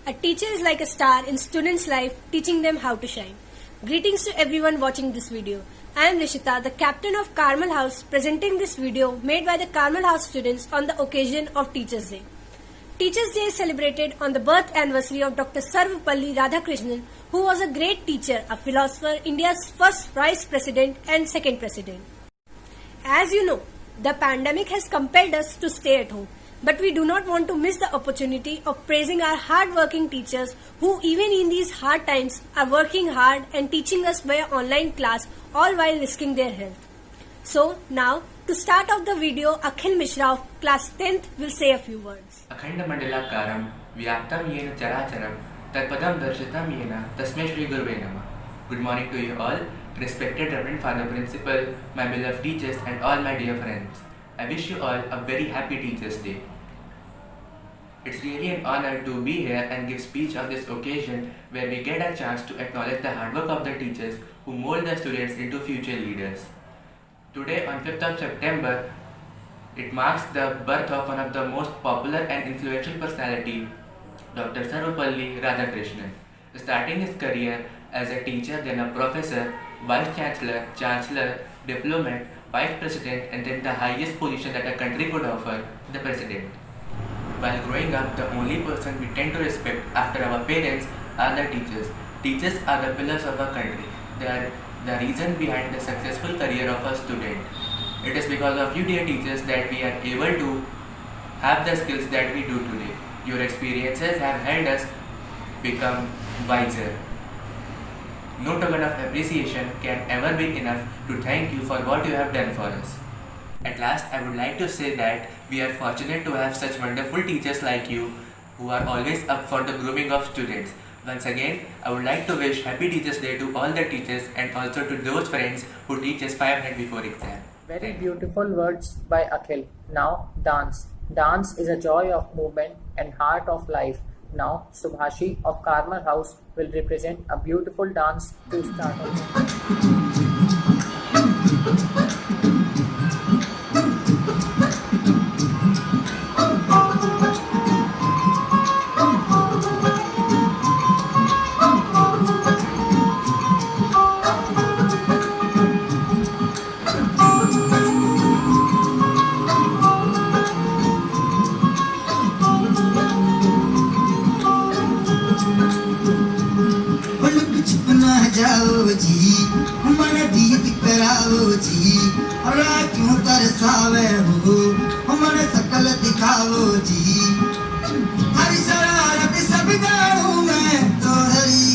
A teacher is like a star in students' life, teaching them how to shine. Greetings to everyone watching this video. I am Rishita, the captain of Carmel House, presenting this video made by the Carmel House students on the occasion of Teachers' Day. Teachers' Day is celebrated on the birth anniversary of Dr. Sarvepalli Radhakrishnan, who was a great teacher, a philosopher, India's first vice president and second president. As you know, the pandemic has compelled us to stay at home. But we do not want to miss the opportunity of praising our hard-working teachers who even in these hard times are working hard and teaching us via online class, all while risking their health. So now, to start off the video, Akhil Mishra of class 10th will say a few words. Akhanda Mandalakaram Vyaptam Yena Characharam Tatpadam Darshitam Yena Tasmay Shri Gurve Namah. Good morning to you all, respected Reverend Father Principal, my beloved teachers and all my dear friends. I wish you all a very happy Teachers' Day. It's really an honor to be here and give speech on this occasion where we get a chance to acknowledge the hard work of the teachers who mold the students into future leaders. Today on 5th of September, it marks the birth of one of the most popular and influential personality, Dr. Sarvepalli Radhakrishnan. Starting his career as a teacher, then a professor, vice chancellor, chancellor, diplomat, vice president, and then the highest position that a country could offer, the president. While growing up, the only person we tend to respect after our parents are the teachers. Teachers are the pillars of our country. They are the reason behind the successful career of a student. It is because of you, dear teachers, that we are able to have the skills that we do today. Your experiences have helped us become wiser. No token of appreciation can ever be enough to thank you for what you have done for us. At last, I would like to say that we are fortunate to have such wonderful teachers like you who are always up for the grooming of students. Once again, I would like to wish Happy Teachers' Day to all the teachers and also to those friends who teach us 5 minutes before exam. Very beautiful words by Akhil. Now, dance. Dance is a joy of movement and heart of life. Now, Subhashi of Carmel House will represent a beautiful dance to start off. जाओ जी मन गीत कराओ जी और क्यों तरसावे हो मन सकल दिखाओ जी हरी शरारत सब गाऊं मैं तोहरी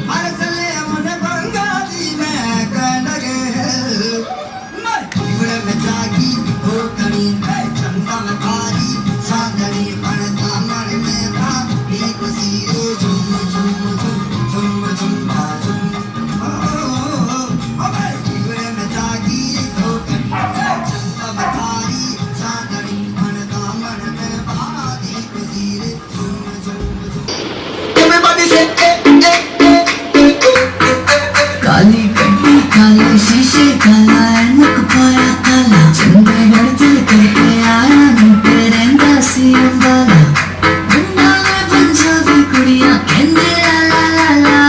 हर चले मन बंगाली में कह लगे में जागी हो करी चंदा में भारी चांदनी पड़ता मन में भारी खुशी रे झूम झूम झूम काली कट्टी काले शीशे काला नक पाया काला चंडीगढ़ दिल करके आया नीटे रहंदा सी अंबाला मुंडा में पंजाबी कुड़ियां कहंदे ला ला ला ला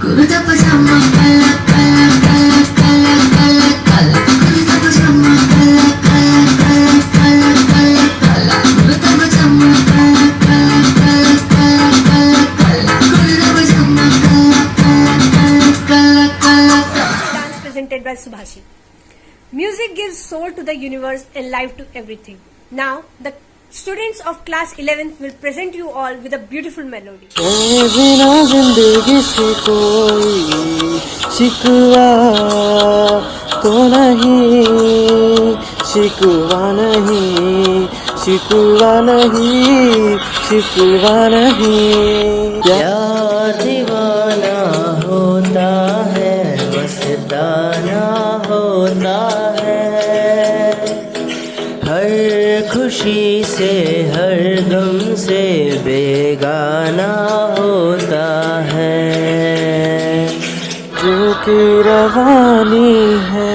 कुर्ता पजामा काला काला काला काला काला काला कुर्ता पजामा काला काला काला काला काला काला कुर्ता पजामा काला काला काला काला काला काला कुर्ता पजामा काला Dance presented by Subhashi. Music gives soul to the universe and life to everything. Now, the students of class 11th will present you all with a beautiful melody. बिना जिंदगी से कोई शिकवा तो नहीं शिकवा नहीं शिकवा नहीं शिकवा नहीं प्यार दीवाना होता है मस्ताना होता है हर खुशी से हर गम से बेगाना होता है जो की रवानी है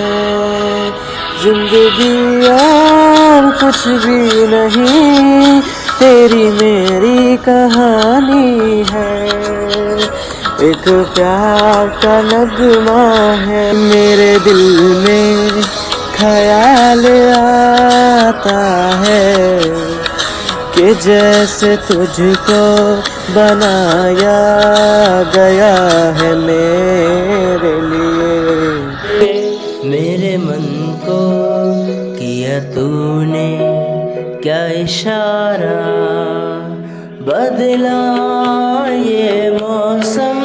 जिंदगी और कुछ भी नहीं तेरी मेरी कहानी है, एक प्यार का नगमा है। मेरे दिल में ख्याल आता है कि जैसे तुझको बनाया गया है मेरे लिए। मेरे मन को किया तूने क्या इशारा, बदला ये मौसम,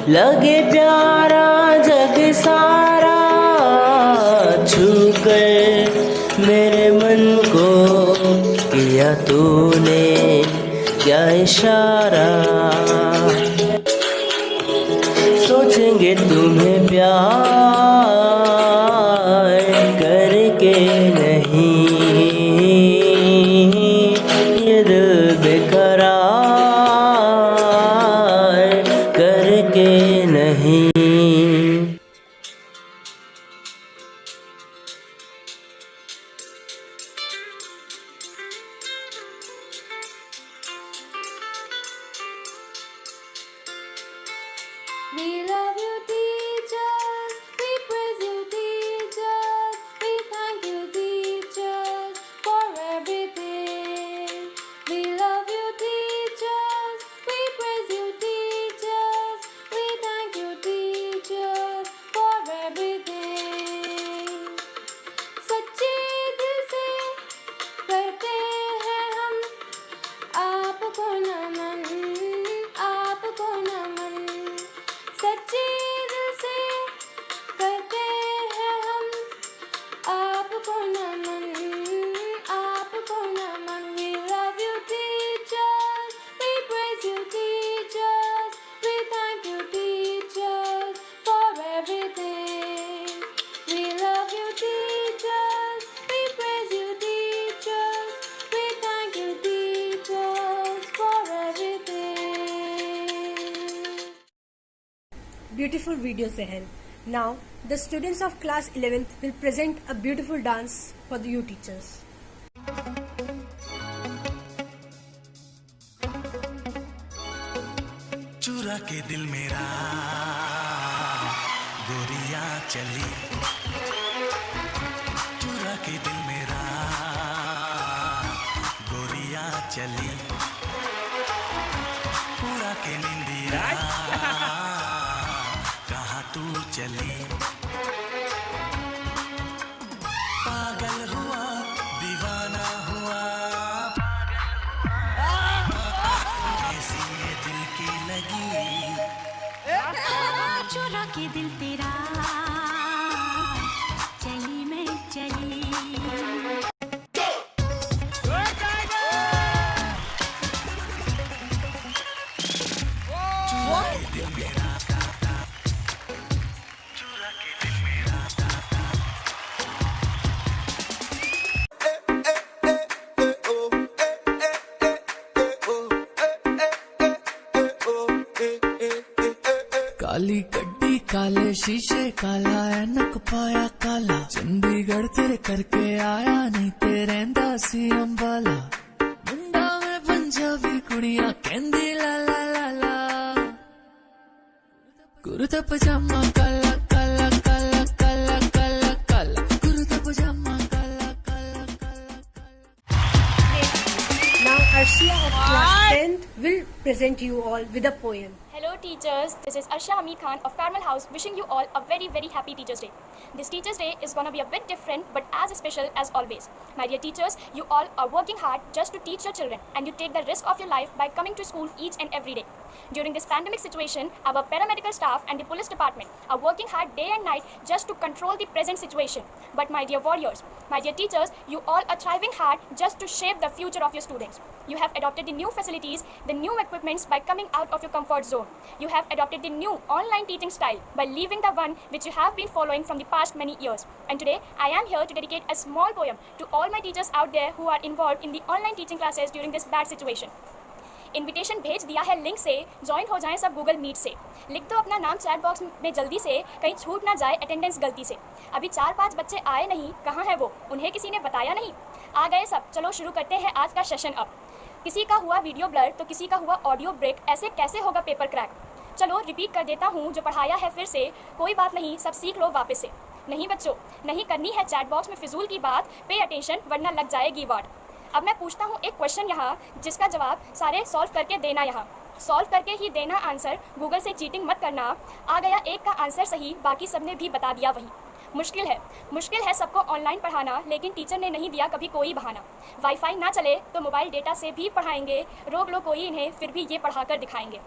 लगे प्यारा जग सारा, छू कर मेरे मन को किया तूने क्या इशारा। सोचेंगे तुम्हें प्यार करके नहीं, ये दिल बेकरार करके नहीं। We love you, teachers. We praise you, teachers. We thank you, teachers, for everything. We love you, teachers. We praise you, teachers. We thank you, teachers, for everything. सच्चे दिल से करते हैं हम आपको नमन, आपको नमन। सच्चे दिल से करते हैं हम आपको नमन, आपको नमन। We love you, teachers. We praise you, teachers. We thank you, teachers, for everything. We love you, teachers. We praise you, teachers. We thank you, teachers, for everything. Beautiful video, Sehel. Now, the students of class 11th will present a beautiful dance for you teachers. चुरा के दिल मेरा गोरिया चली, चुरा के दिल मेरा गोरिया चली, पूरा के निंदिया कहाँ तू चली। पागल हुआ दीवाना हुआ, कैसी ये दिल की लगी। चुरा के दिल तेरा चली मैं चली। काली गड्डी काले शीशे काला ऐनक पाया काला, चंडीगढ़ तेरे करके आया नहीं ते रहिंदा सी अंबाला। मुंडा में पंजाबी कुड़ियां कहंदी ला ला ला ला, कुर्ता पजामा काला काला काला काला काला काला, कुर्ता पजामा काला काला काला काला। Now, Arshia of class 10th will present you all with a poem. Hello teachers, this is Arsha Hamid Khan of Carmel House wishing you all a very very happy Teachers Day. This Teachers Day is going to be a bit different but as special as always. My dear teachers, you all are working hard just to teach your children and you take the risk of your life by coming to school each and every day. During this pandemic situation, our paramedical staff and the police department are working hard day and night just to control the present situation. But my dear warriors, my dear teachers, you all are thriving hard just to shape the future of your students. You have adopted the new facilities, the new equipments by coming out of your comfort zone. You have adopted the new online teaching style by leaving the one which you have been following from the past many years. And today, I am here to dedicate a small poem to all my teachers out there who are involved in the online teaching classes during this bad situation. Invitation भेज दिया है link से, join हो जाएं सब Google meet से। लिख दो अपना नाम चैट बॉक्स में जल्दी से, कहीं छूट ना जाए अटेंडेंस गलती से। अभी 4-5 बच्चे आए नहीं, कहाँ है वो, उन्हें किसी ने बताया नहीं? आ गए सब, चलो शुरू करते हैं आज का सेशन अब। किसी का हुआ वीडियो ब्लर तो किसी का हुआ ऑडियो ब्रेक, ऐसे कैसे होगा पेपर क्रैक? चलो रिपीट कर देता हूँ जो पढ़ाया है फिर से, कोई बात नहीं सब सीख लो वापस से। नहीं बच्चों, नहीं करनी है चैट बॉक्स में फिजूल की बात, पे अटेंशन वरना लग जाएगी वार्ड। अब मैं पूछता हूँ एक क्वेश्चन यहाँ, जिसका जवाब सारे सॉल्व करके देना यहाँ। सॉल्व करके ही देना आंसर, गूगल से चीटिंग मत करना। आ गया एक का आंसर सही, बाकी सबने भी बता दिया वही। मुश्किल है सबको ऑनलाइन पढ़ाना, लेकिन टीचर ने नहीं दिया कभी कोई बहाना। वाईफाई ना चले तो मोबाइल डेटा से भी पढ़ाएंगे, रोक लो कोई इन्हें फिर भी ये पढ़ा कर दिखाएंगे।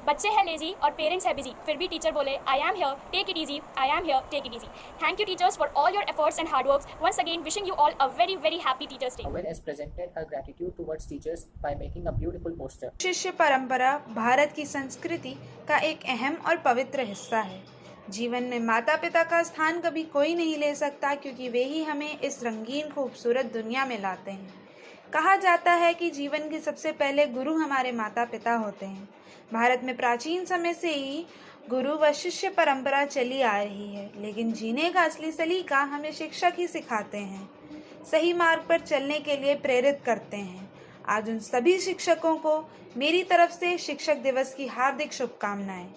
बच्चे हैं लेजी और पेरेंट्स है बिजी, फिर भी टीचर बोले I am here take it easy, I am here take it easy. Thank you teachers for all your efforts and hard works. Once again wishing you all a very very happy teachers day. Owen has presented her gratitude towards teachers by making a beautiful poster. शिष्य परंपरा भारत की संस्कृति का एक अहम और पवित्र हिस्सा है। जीवन में माता पिता का स्थान कभी कोई नहीं ले सकता, क्योंकि वे ही हमें इस रंगीन खूबसूरत दुनिया में लाते हैं। कहा जाता है कि जीवन के सबसे पहले गुरु हमारे माता पिता होते हैं। भारत में प्राचीन समय से ही गुरु व शिष्य परंपरा चली आ रही है, लेकिन जीने का असली सलीका हमें शिक्षक ही सिखाते हैं, सही मार्ग पर चलने के लिए प्रेरित करते हैं। आज उन सभी शिक्षकों को मेरी तरफ से शिक्षक दिवस की हार्दिक शुभकामनाएं।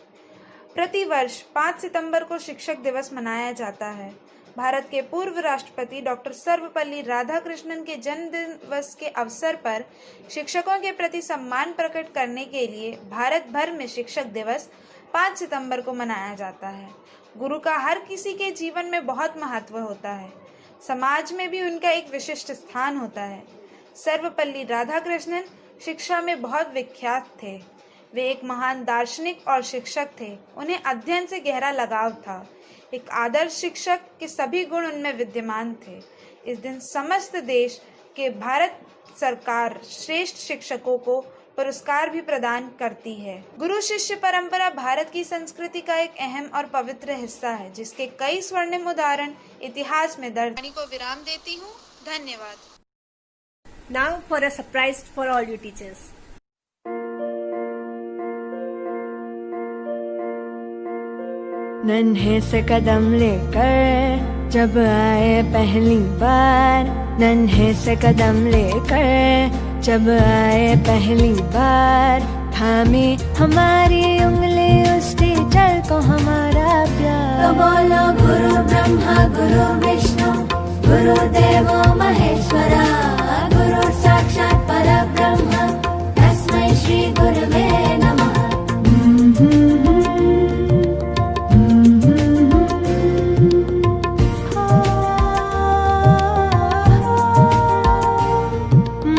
प्रतिवर्ष 5 सितंबर को शिक्षक दिवस मनाया जाता है। भारत के पूर्व राष्ट्रपति डॉक्टर सर्वपल्ली राधाकृष्णन के जन्म दिवस के अवसर पर शिक्षकों के प्रति सम्मान प्रकट करने के लिए भारत भर में शिक्षक दिवस 5 सितंबर को मनाया जाता है। गुरु का हर किसी के जीवन में बहुत महत्व होता है, समाज में भी उनका एक विशिष्ट स्थान होता है। सर्वपल्ली राधाकृष्णन शिक्षा में बहुत विख्यात थे। वे एक महान दार्शनिक और शिक्षक थे। उन्हें अध्ययन से गहरा लगाव था। एक आदर्श शिक्षक के सभी गुण उनमें विद्यमान थे। इस दिन समस्त देश के भारत सरकार श्रेष्ठ शिक्षकों को पुरस्कार भी प्रदान करती है। गुरु शिष्य परंपरा भारत की संस्कृति का एक अहम और पवित्र हिस्सा है, जिसके कई स्वर्णिम उदाहरण इतिहास में दर्ज। को विराम देती हूँ। धन्यवाद। Now for a surprise for all you teachers. नन्हे से कदम लेकर जब आए पहली बार, नन्हे से कदम लेकर जब आए पहली बार, थामी हमारी उंगली उस टीचर को हमारा प्यार। तो बोलो गुरु ब्रह्मा गुरु विष्णु गुरुदेवो महेश्वरा, गुरु साक्षात् परब्रह्म तस्मै श्री गुरवे नमः।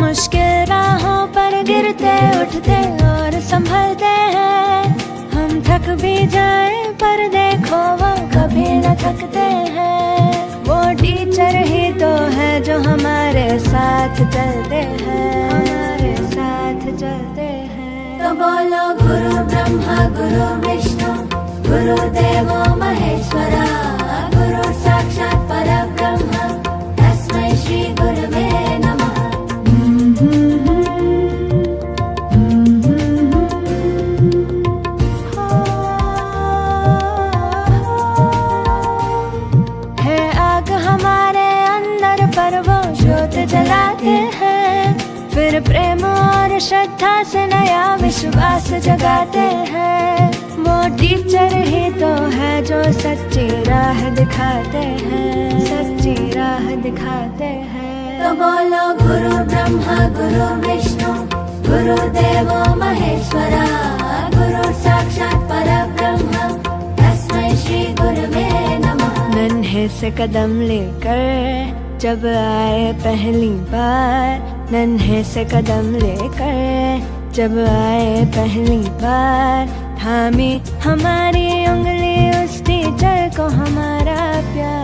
मुश्किल राहों पर गिरते उठते और संभलते हैं, हम थक भी जाए पर देखो वो कभी न थकते हैं। वो टीचर ही तो है जो हमारे साथ चलते हैं, हमारे साथ चलते हैं। तो बोलो गुरु ब्रह्मा गुरु विष्णु गुरुदेवो महेश्वरा, गुरु साक्षात् परब्रह्म तस्मै श्री गुरवे नमः। है आग हमारे अंदर पर वो ज्योत जलाते हैं, फिर प्रेम और श्रद्धा से नया विश्वास जगाते हैं। वो टीचर ही तो है जो सच्ची राह दिखाते हैं, सच्ची राह दिखाते हैं। तो बोलो गुरु ब्रह्मा गुरु विष्णु गुरुदेवो महेश्वरा, गुरु साक्षात् परब्रह्म तस्मै श्री गुरवे नमः। नन्हे से कदम लेकर जब आए पहली बार, नन्हे से कदम लेकर जब आए पहली बार, थामी हमारी उंगली उस टीचर को हमारा प्यार।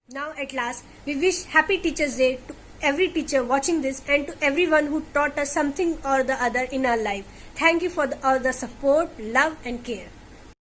Now at last, we wish Happy Teachers Day to every teacher watching this and to everyone who taught us something or the other in our life. Thank you for all the support, love and care.